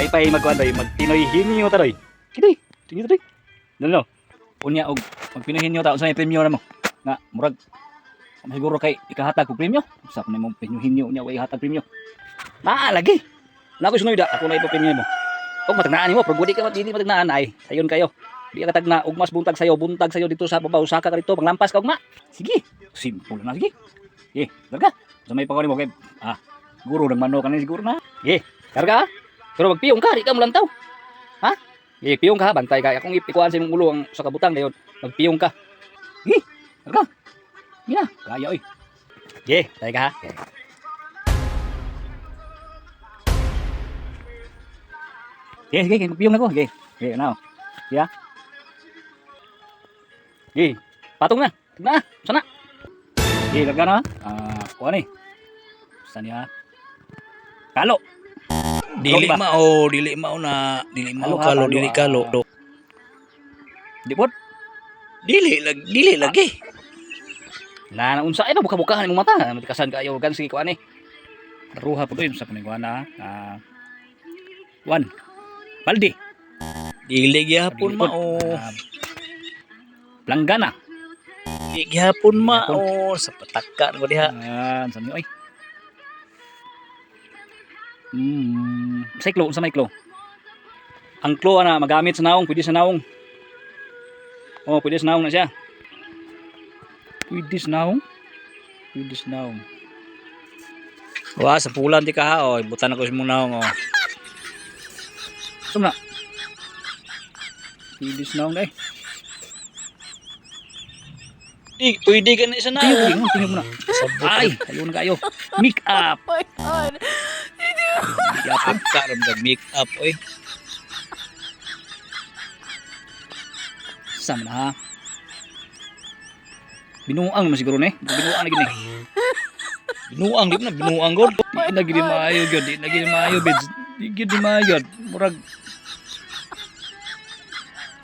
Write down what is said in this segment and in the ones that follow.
Pay magkuan doy, mag-Pinoy hinyo ta doy. Kini, tingin doy. No. Unya og mag-Pinoy hinyo ta unsay premyo namo. Nga murag siguro kay ikahatag ko premyo. Sa kun mo Pinoy hinyo unya way hatag premyo. Naa lagi. Nako sunoy da, ako na ipapremyo mo. Og matagnaan mo, pero di ka dili matagnaan ay. Sayon kayo. Di ka tagna ug mas buntag sayo dito sa babaw saka ka dito panglampas ka ugma. Sige. Simple na sige. Karga. Sa may pagkoni mo kay guro ng manok kanina siguro na. Karga. Pero magpiyong ka, di ka mulantaw. Ha? Piyong ka, bantay ka. Akong ipikuan sa imong ulo ang sa kabutang dayon. Magpiyong ka. Karga. Gina, kaya oy. Tay ka ha. Sige, magpiyong ako. Now. Patong na. Tignan na. Sana. Karga na ha. Kuha ni. Saan niya? Kalo. Dili mao kalo. Di pod? Dili lagi. Na unsa ay buka-bukahan imong mata. Matikasan kayo gan sige kuan ni. Ruha pud yun sa kuan na. One. Baldi. Dili gyapon mao. Planggana. Dili gyapon mao sa patakan ko diha. Sa niyo ay. Sa iklo, sa may iklo. Ang klo na magamit sa naong, pwede sa naong. Pwede sa naong na siya. Pwede sa naong. Wa sa pulan di ka ha oy, butan ako sa mong naong oh. Sumna. Pwede sa naong dai. Pwede ka na isa na. Tingnan mo na. Ay, ayaw na kayo. Make up. Oh my God. Yapon ka ram make up oy. Sama na ha. Binuang naman siguro ne. Binuang na gini. Binuang god. Di na gini maayo gyud. Di na gini maayo bids. Di gini maayo. Murag.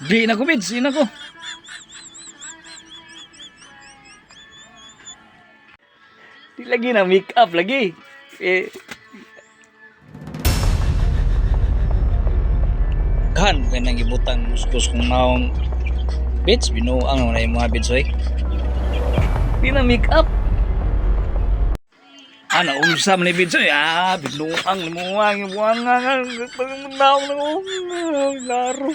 Di na ko bids. Di na ko. Di lagi na make up lagi. Kan kay nang ibutang kuskus kung naong bits binuang na yung mga bits oy. Di na make up. Unsa man ni bits oy? Binuang limuang yung buwangan. Pagmundaw na ko. Laro.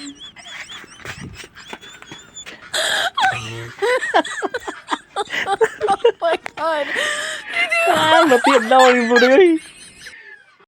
Oh my God. Matiyan na ako yung buday.